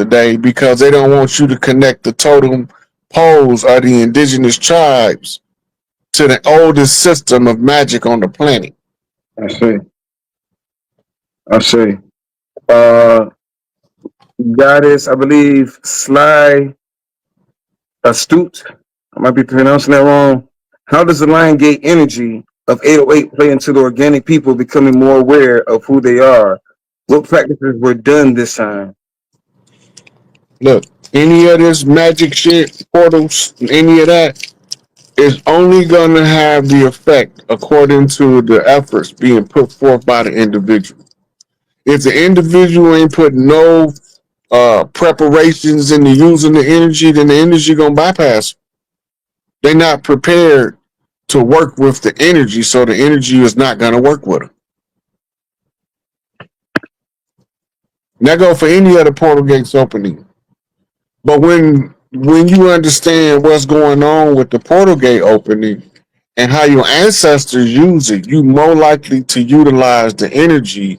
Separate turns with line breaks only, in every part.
today because they don't want you to connect the totem poles or the indigenous tribes to the oldest system of magic on the planet.
I see. I see. Uh, Goddess, I believe, Sly Astute. I might be pronouncing that wrong. How does the Lionsgate energy of 808 play into the organic people becoming more aware of who they are? What practices were done this time?
Look, any of this magic shit, portals, any of that is only going to have the effect according to the efforts being put forth by the individual. If the individual ain't put no preparations into using the energy, then the energy gonna bypass. They're not prepared to work with the energy, so the energy is not gonna work with them. That go for any other portal gates opening. But when you understand what's going on with the portal gate opening and how your ancestors use it, you more likely to utilize the energy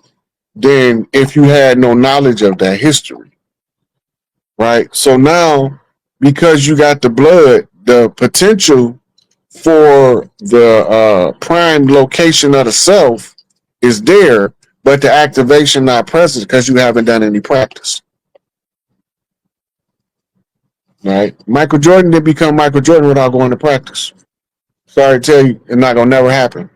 than if you had no knowledge of that history. Right? So now, because you got the blood, the potential for the prime location of the self is there, but the activation not present because you haven't done any practice. Right? Michael Jordan didn't become Michael Jordan without going to practice. Sorry to tell you, it's not gonna never happen.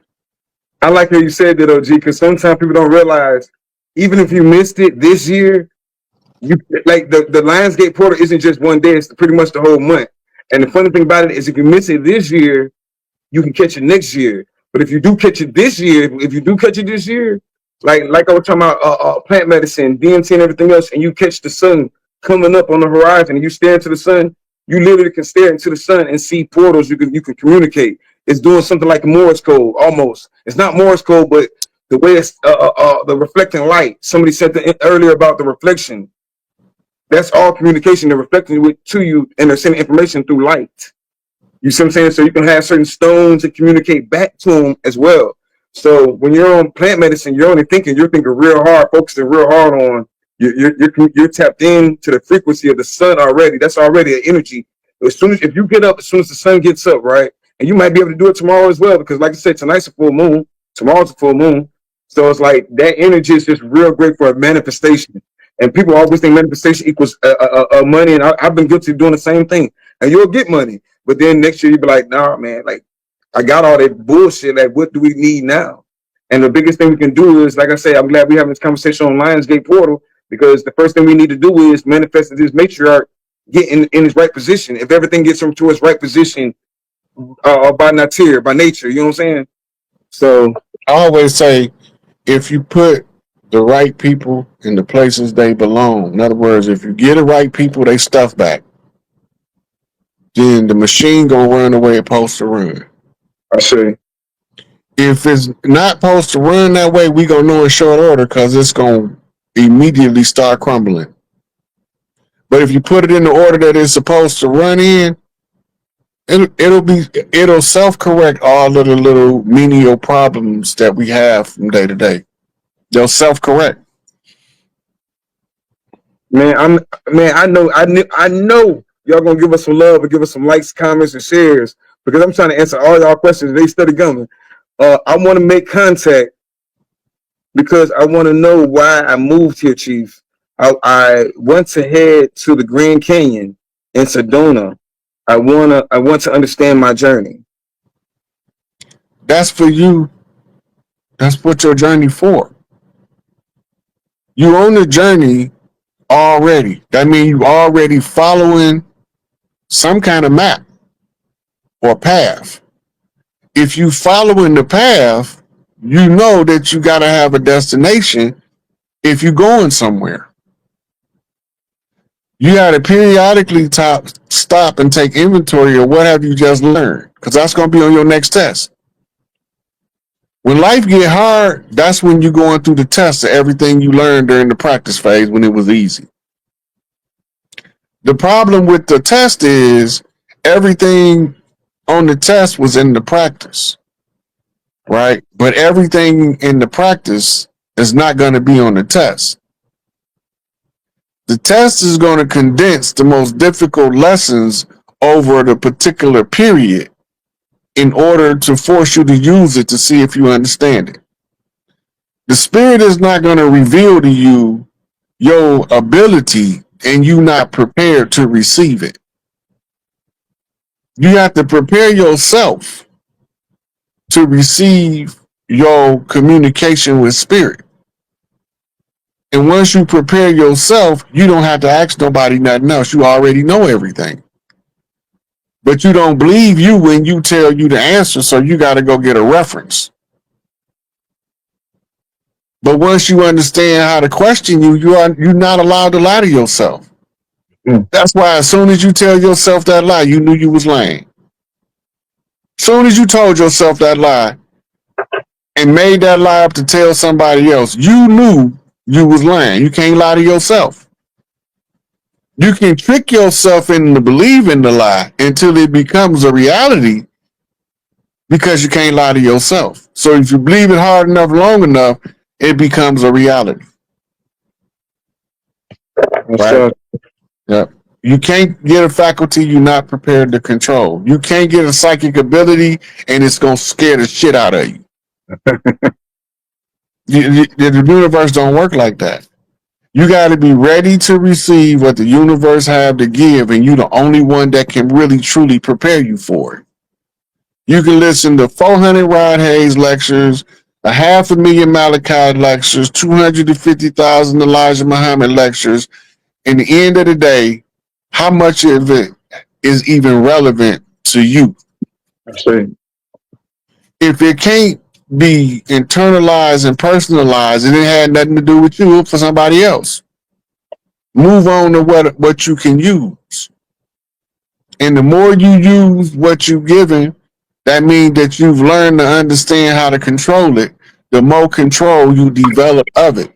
I like how you said that, OG, because sometimes people don't realize, even if you missed it this year, you like the Lionsgate portal isn't just one day; it's pretty much the whole month. And the funny thing about it is, if you miss it this year, you can catch it next year. But if you do catch it this year, like I was talking about plant medicine, DMT, and everything else, and you catch the sun coming up on the horizon, and you stare into the sun, you literally can stare into the sun and see portals. You can communicate. It's doing something like Morse code almost. It's not Morse code, but the way it's the reflecting light. Somebody said earlier about the reflection. That's all communication. They're reflecting it to you, and they're sending information through light. You see what I'm saying? So you can have certain stones that communicate back to them as well. So when you're on plant medicine, you're thinking real hard, focusing real hard on you're tapped in to the frequency of the sun already. That's already an energy. If you get up as soon as the sun gets up, right? And you might be able to do it tomorrow as well, because like I said, tonight's a full moon, tomorrow's a full moon. So it's like that energy is just real great for a manifestation. And people always think manifestation equals money, and I've been guilty of doing the same thing. And you'll get money, but then next year you'll be like, nah, man, like I got all that bullshit. Like, what do we need now? And the biggest thing we can do is, like I say, I'm glad we're having this conversation on Lionsgate Portal, because the first thing we need to do is manifest this matriarch get in his right position. If everything gets him to his right position by nature, you know what I'm saying? So
I always say, if you put the right people in the places they belong, in other words, if you get the right people, they stuff back, then the machine gonna run the way it's supposed to run.
I say,
If it's not supposed to run that way, we gonna know in short order because it's gonna immediately start crumbling. But if you put it in the order that it's supposed to run in, it'll self correct all of the little menial problems that we have from day to day. They'll self correct.
man, I know y'all gonna give us some love and give us some likes, comments, and shares, because I'm trying to answer all y'all questions. They study coming. I want to make contact because I want to know why I moved here, Chief. I want to head to the Grand Canyon in Sedona. I want to understand my journey.
That's for you. That's what your journey for. You on the journey already. That means you already following some kind of map or path. If you following the path, you know that you got to have a destination if you're going somewhere. You got to periodically stop and take inventory of what have you just learned, because that's going to be on your next test. When life get hard, that's when you're going through the test of everything you learned during the practice phase when it was easy. The problem with the test is everything on the test was in the practice, right? But everything in the practice is not going to be on the test. The test is going to condense the most difficult lessons over the particular period in order to force you to use it to see if you understand it. The spirit is not going to reveal to you your ability and you not prepared to receive it. You have to prepare yourself to receive your communication with spirit. And once you prepare yourself, you don't have to ask nobody nothing else. You already know everything. But you don't believe you when you tell you the answer, so you got to go get a reference. But once you understand how to question you, you're not allowed to lie to yourself. That's why as soon as you tell yourself that lie, you knew you was lying. As soon as you told yourself that lie and made that lie up to tell somebody else, you knew you was lying. You can't lie to yourself. You can trick yourself into believing the lie until it becomes a reality because you can't lie to yourself. So if you believe it hard enough, long enough, it becomes a reality. Right? Yep. You can't get a faculty you're not prepared to control. You can't get a psychic ability and it's going to scare the shit out of you. The universe don't work like that. You got to be ready to receive what the universe have to give, and you're the only one that can really truly prepare you for it. You can listen to 400 Rod Hayes lectures, 500,000 Malachi lectures, 250,000 Elijah Muhammad lectures. In the end of the day, how much of it is even relevant to you? If it can't be internalized and personalized, and it had nothing to do with you, for somebody else. Move on to what you can use. And the more you use what you're given, that means that you've learned to understand how to control it. The more control you develop of it.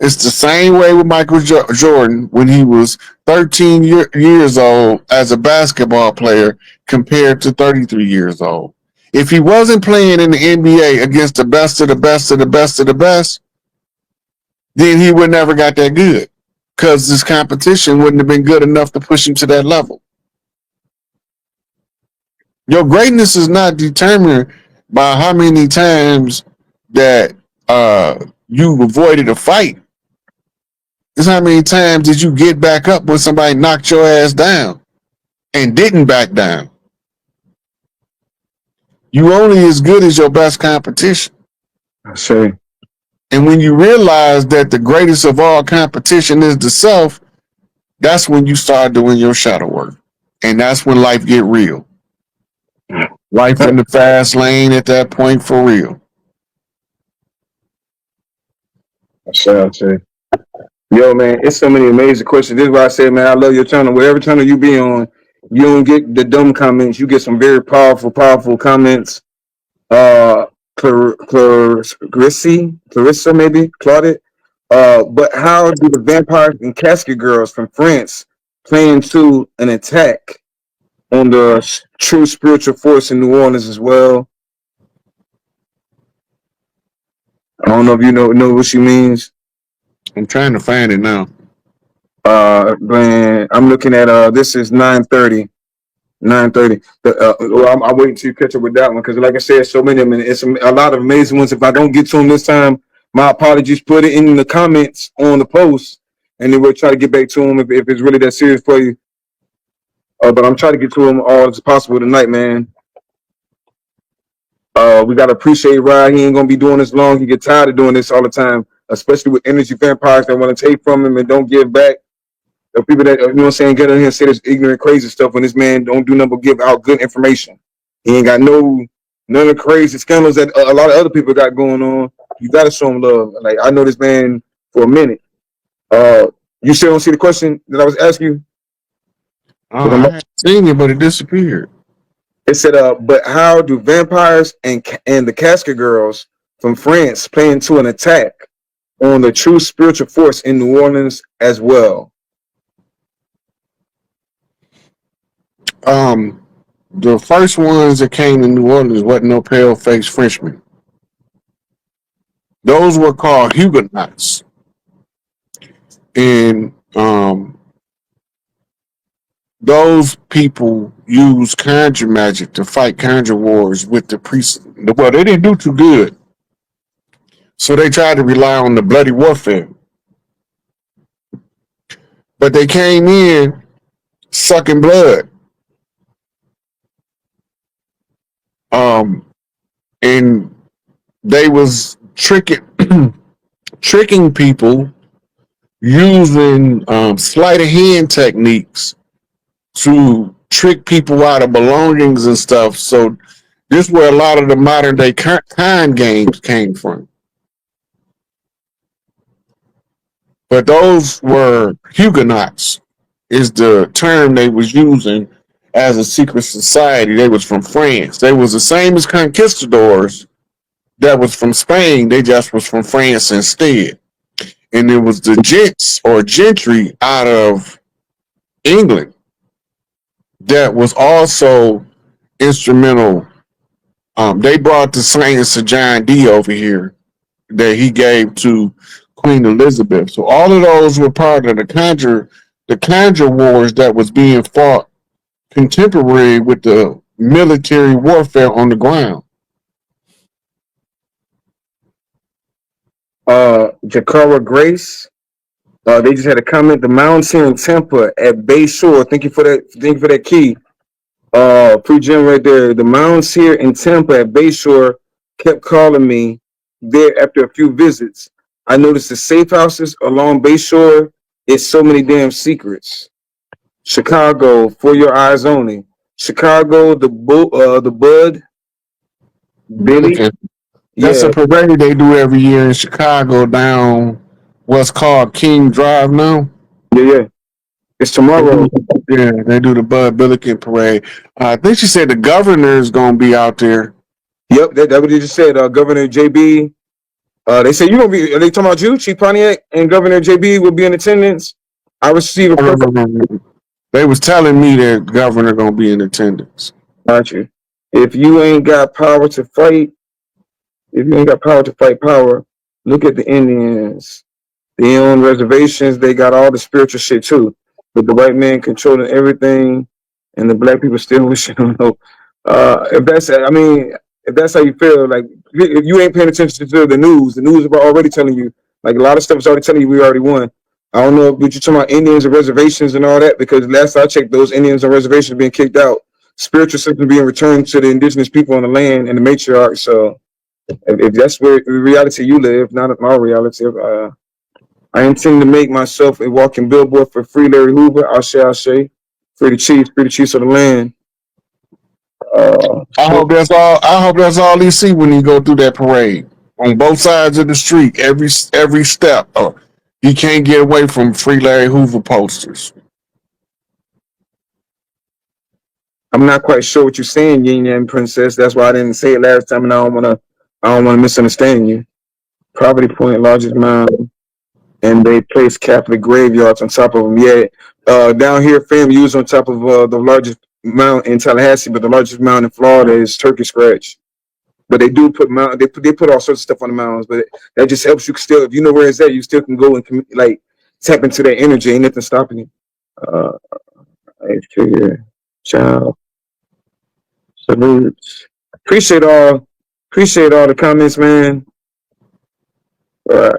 It's the same way with Michael Jordan when he was 13 years old as a basketball player compared to 33 years old. If he wasn't playing in the NBA against the best of the best of the best of the best, then he would never got that good because this competition wouldn't have been good enough to push him to that level. Your greatness is not determined by how many times that you avoided a fight. It's how many times did you get back up when somebody knocked your ass down and didn't back down. You only as good as your best competition.
I see.
And when you realize that the greatest of all competition is the self, that's when you start doing your shadow work. And that's when life get real. Life in the fast lane at that point for real.
I see. Yo, man, it's so many amazing questions. This is why I say, man, I love your channel. Whatever channel you be on, you don't get the dumb comments. You get some very powerful comments. Clarissa, maybe, Claudette. But how do the vampires and casket girls from France play into an attack on the true spiritual force in New Orleans as well? I don't know if you know what she means.
I'm trying to find it now.
Man, I'm looking at this is 9:30. 9:30. I'm waiting to catch up with that one because, like I said, so many of them. It's a lot of amazing ones. If I don't get to them this time, my apologies. Put it in the comments on the post, and then we'll try to get back to them if it's really that serious for you. But I'm trying to get to them all as possible tonight, man. We gotta appreciate Rod. He ain't gonna be doing this long. He get tired of doing this all the time, especially with energy vampires that want to take from him and don't give back. The people that, you know what I'm saying, get in here and say this ignorant, crazy stuff when this man don't do nothing but give out good information. He ain't got none of the crazy scandals that a lot of other people got going on. You got to show him love. Like, I know this man for a minute. You still don't see the question that I was asking you?
I haven't seen it, but it disappeared.
It said, but how do vampires and the casket girls from France play into an attack on the true spiritual force in New Orleans as well?
The first ones that came to New Orleans wasn't no pale-faced Frenchmen. Those were called Huguenots. And um, those people use conjure magic to fight conjure wars with the priests. Well, they didn't do too good, so they tried to rely on the bloody warfare. But they came in sucking blood, um, and they was tricking people using sleight of hand techniques to trick people out of belongings and stuff. So this is where a lot of the modern day con games came from. But those were Huguenots, is the term they was using as a secret society. They was from France. They was the same as conquistadors that was from Spain. They just was from France instead. And it was the gents or gentry out of England that was also instrumental. They brought the science of John Dee over here that he gave to Queen Elizabeth. So all of those were part of the conjure wars that was being fought contemporary with the military warfare on the ground.
Jakara Grace. They just had a comment. The Mounds here in Tampa at Bay Shore. Thank you for that. Thank you for that key. Pre-gym right there. The Mounds here in Tampa at Bay Shore kept calling me there after a few visits. I noticed the safe houses along Bay Shore. It's so many damn secrets. Chicago, for your eyes only. Chicago, the Bud, Billy.
Okay. That's a
Yeah,
parade they do every year in Chicago down what's called King Drive now.
yeah. It's
They
tomorrow.
do, yeah, they do the Bud Billiken parade. I think she said the governor is going to be out there.
Yep, that what they just said. Governor JB. They say you gonna be. Are they talking about you? Chief Pontiac and Governor JB will be in attendance. I received a perfect.
They was telling me that the governor going to be in attendance.
Got you. If you ain't got power to fight, if you ain't got power to fight power, look at the Indians. They own reservations. They got all the spiritual shit too. But the white man controlling everything, and the black people still wishing on hope. If that's, I mean, if that's how you feel, like if you ain't paying attention to the news is already telling you. Like a lot of stuff is already telling you we already won. I don't know what you're talking about Indians and reservations and all that, because last I checked, those Indians and reservations being kicked out, spiritual system being returned to the indigenous people on the land and the matriarch. So if that's where the reality you live, not my reality. I intend to make myself a walking billboard for free Larry Hoover. I'll say. Free the chiefs of the land.
I hope that's all. I hope that's all he see when he go through that parade on both sides of the street. Every step, he can't get away from Free Larry Hoover posters.
I'm not quite sure what you're saying, Yin Yang Princess. That's why I didn't say it last time, and I don't wanna misunderstand you. Property Point, largest mound, and they place Catholic graveyards on top of them. Yeah, down here, fam, use on top of the largest mound in Tallahassee, but the largest mound in Florida is Turkey Scratch. But they do put they put all sorts of stuff on the mounds, but that just helps you still. If you know where it's at, you still can go and like tap into that energy. Ain't nothing stopping you. Uh, child salutes. Appreciate all the comments, man. I'm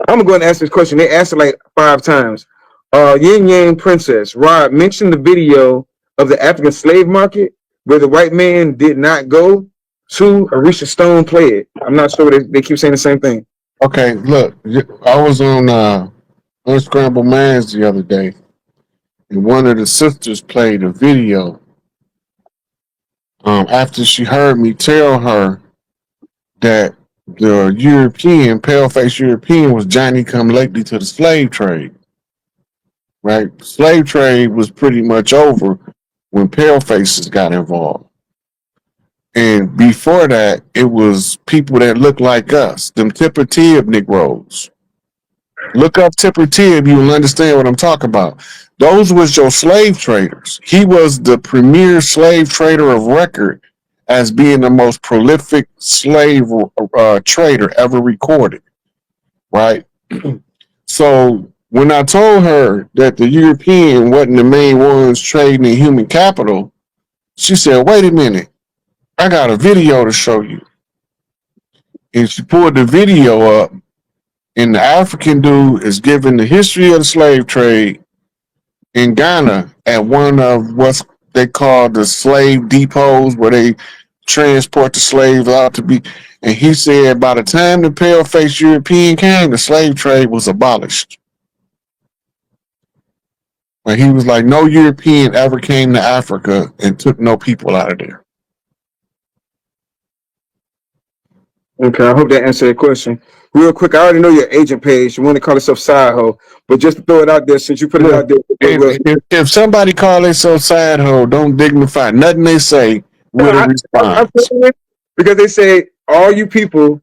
gonna go and ask this question. They asked it like 5 times. Yin Yang Princess, Rod mentioned the video of the African slave market where the white man did not go to. Arisha Stone play it. I'm not sure they keep saying the same thing.
Okay, look, I was on Unscrambled Minds the other day, and one of the sisters played a video. After she heard me tell her that the European, pale-faced European, was Johnny come lately to the slave trade. Right, slave trade was pretty much over when pale faces got involved. And before that, it was people that looked like us, them Tipper Tib Negroes. Look up Tipper Tib, you will understand what I'm talking about. Those was your slave traders. He was the premier slave trader of record as being the most prolific slave trader ever recorded, right? So When I told her that the European wasn't the main ones trading in human capital, she said, "Wait a minute, I got a video to show you." And she pulled the video up, and the African dude is giving the history of the slave trade in Ghana at one of what's they call the slave depots where they transport the slaves out to be. And he said by the time the pale faced European came, the slave trade was abolished. And he was like, no European ever came to Africa and took no people out of there.
Okay, I hope that answered your question. Real quick, I already know your agent page. You want to call yourself side hoe, but just to throw it out there, since you put it out there.
If somebody call themselves side hoe, don't dignify nothing they say with a response.
Because they say all you people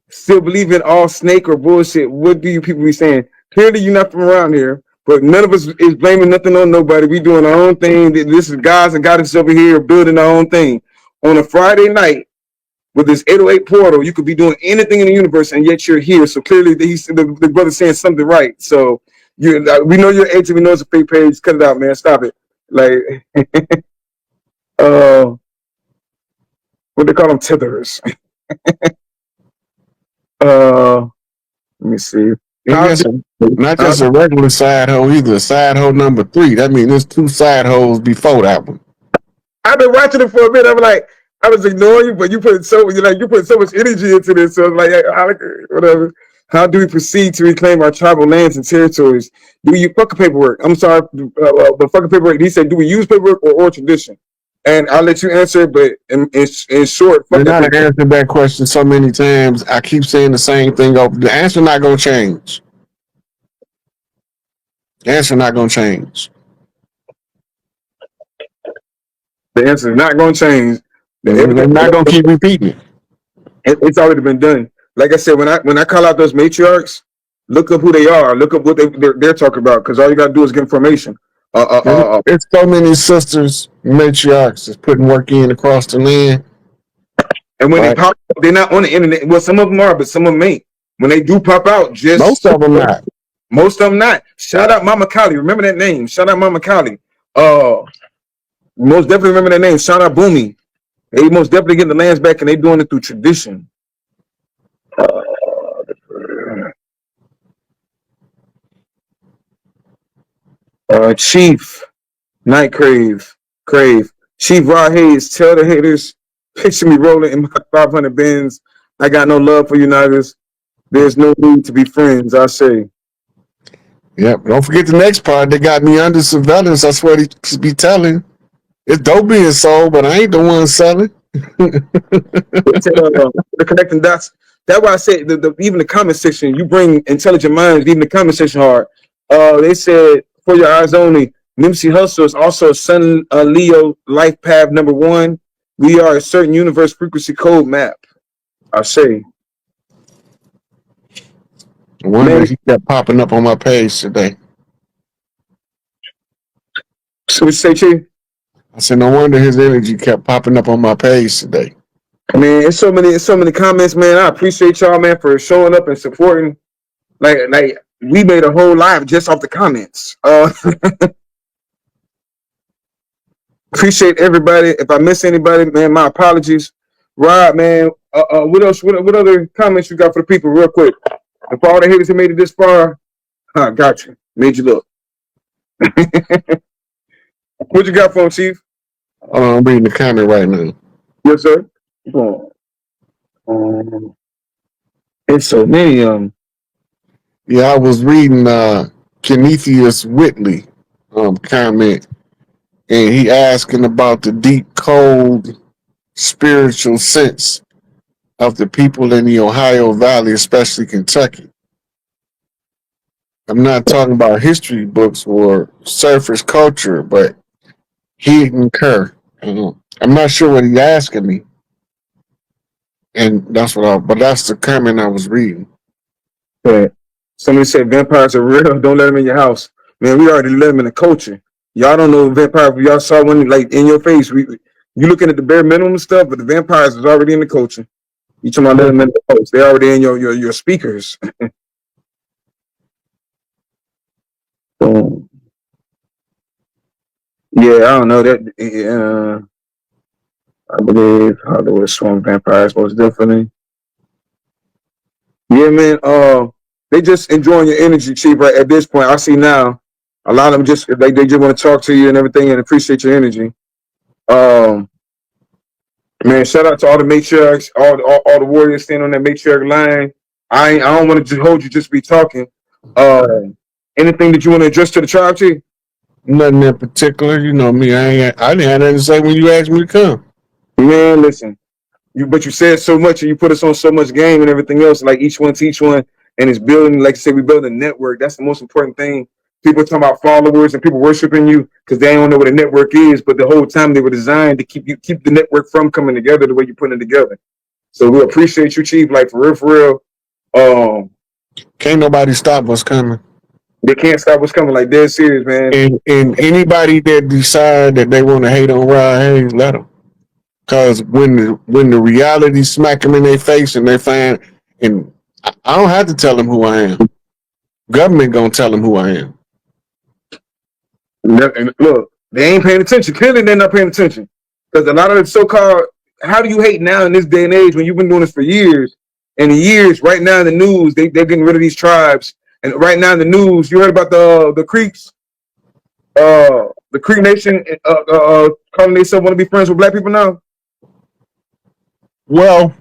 still believe in all snake or bullshit. What do you people be saying? Clearly, you're not from around here, but none of us is blaming nothing on nobody. We doing our own thing. This is guys and goddesses over here building our own thing. On a Friday night with this 808 portal, you could be doing anything in the universe, and yet you're here. So clearly, the brother's saying something right. So we know your agent. We know it's a fake page. Cut it out, man. Stop it. Like, what they call them, tethers. Let me see.
Not just a regular side hoe either. A side hoe number 3. That means there's 2 side hoes before that one.
I've been watching it for a minute. I'm like, I was ignoring you, but you put so much energy into this. So I'm like, whatever. How do we proceed to reclaim our tribal lands and territories? Do we use fucking paperwork? I'm sorry, but fucking paperwork. He said, do we use paperwork or tradition? And I'll let you answer, but in short,
you're not answered that question so many times. I keep saying the same thing. The answer not gonna change. The answer not gonna change.
The answer is not gonna change.
They're not gonna keep repeating it.
It's already been done. Like I said, when I call out those matriarchs, look up who they are. Look up what they're talking about, because all you gotta do is get information.
It's so many sisters, matriarchs, is putting work in across the land.
And when they pop up, they're not on the internet. Well, some of them are, but some of them ain't. When they do pop out, just
most of them not.
Most of them not. Shout out Mama Kali. Remember that name. Shout out Mama Kali. Most definitely remember that name. Shout out Boomy. They most definitely getting the lands back, and they doing it through tradition. Chief Night Crave. Chief Rod Hayes, tell the haters, picture me rolling in my 500 Benz. I got no love for you niggas. There's no need to be friends, I say.
Yep, don't forget the next part. They got me under surveillance. That's what he be telling. It's dope being sold, but I ain't the one selling.
The connecting dots. That's why I say even the comment section, you bring intelligent minds, even the comment section hard. They said, for your eyes only, Nipsey Hussle is also a Sun Leo life path number 1. We are a certain universe frequency code map. I say.
I wonder if he kept popping up on my page today.
So what you say, Chief?
I said, no wonder his energy kept popping up on my page today.
I mean, it's so many comments, man. I appreciate y'all, man, for showing up and supporting. Like we made a whole live just off the comments. Appreciate everybody. If I miss anybody, man, my apologies. Rob, man, what else? What other comments you got for the people, real quick? And for all the haters who made it this far, got you. Made you look. What you got for him, Chief?
I'm reading the comment right now.
Yes, sir. It's so many.
Yeah, I was reading Kenethius Whitley comment, and he asking about the deep, cold, spiritual sense of the people in the Ohio Valley, especially Kentucky. I'm not talking about history books or surface culture, but he concur. I'm not sure what he's asking me, and that's the comment I was reading.
But somebody said vampires are real. Don't let them in your house, man. We already let them in the culture. Y'all don't know vampires. Y'all saw one like in your face. You looking at the bare minimum stuff, but the vampires is already in the culture. You talking about letting them in the house? They're already in your speakers. Yeah, I don't know that. I believe Hollywood Swamp Vampires most definitely. Yeah, man. They just enjoying your energy, Chief. Right at this point, I see now a lot of them just like they just want to talk to you and everything and appreciate your energy. Um, Man, shout out to all the matriarchs, all the warriors standing on that matriarch line. I don't want to just hold you, just be talking. Anything that you want to address to the tribe, Chief?
Nothing in particular. You know me. I didn't have nothing to say when you asked me to come.
Man, listen. But you said so much and you put us on so much game and everything else, like each one teach one, and it's building, like you said, we build a network. That's the most important thing. People talking about followers and people worshiping you because they don't know what a network is, but the whole time they were designed to keep the network from coming together the way you're putting it together. So we appreciate you, Chief, like for real, for real.
Can't nobody stop what's coming.
They can't stop what's coming, like dead serious, man.
And anybody that decide that they want to hate on Rod Hayes, let them. Cause when the reality smack them in their face and they find, and I don't have to tell them who I am. Government gonna tell them who I am.
And look, they ain't paying attention. Clearly, they're not paying attention because a lot of the so-called, how do you hate now in this day and age when you've been doing this for years? And years, right now in the news, they're getting rid of these tribes. And right now in the news, you heard about the Creeks, the Creek Nation, calling themselves want to be friends with black people now.
Well,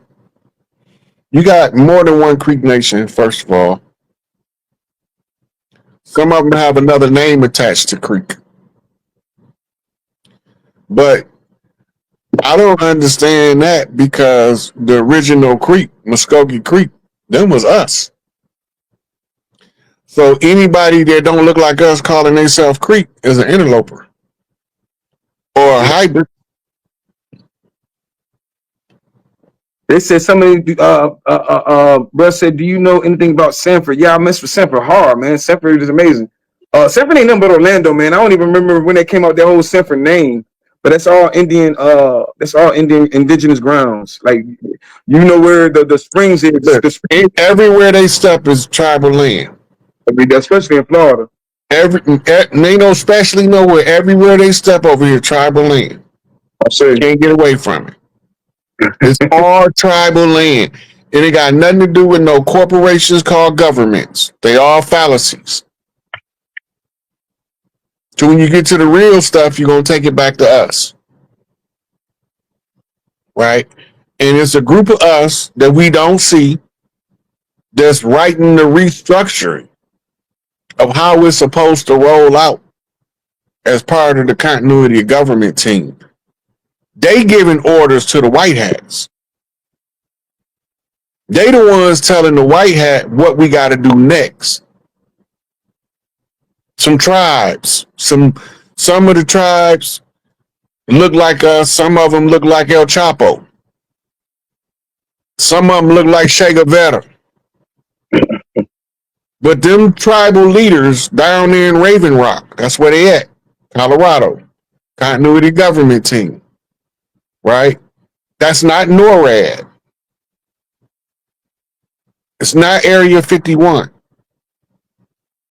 you got more than one Creek Nation. First of all, some of them have another name attached to Creek, but I don't understand that because the original Creek, Muskogee Creek, them was us. So anybody that don't look like us calling themselves Creek is an interloper or a hybrid.
They said somebody, bro said, do you know anything about Sanford? Yeah, I mess with Sanford hard, man. Sanford is amazing. Sanford ain't nothing but Orlando, man. I don't even remember when they came out that whole Sanford name, but that's all Indian. That's all Indian indigenous grounds. Like you know where the springs is. The
everywhere they step is tribal land.
Especially in Florida.
They know, especially know where everywhere they step over here, tribal land.
I say
can't get away from it. It's all tribal land. And it got nothing to do with no corporations called governments. They all fallacies. So when you get to the real stuff, you're going to take it back to us. Right? And it's a group of us that we don't see that's writing the restructuring of how it's supposed to roll out as part of the continuity of government team. They giving orders to the white hats. They the ones telling the white hat what we got to do next. Some tribes, some of the tribes look like us. Some of them look like El Chapo. Some of them look like Che Guevara. But them tribal leaders down there in Raven Rock, that's where they at, Colorado. Continuity government team, right? That's not NORAD. It's not Area 51.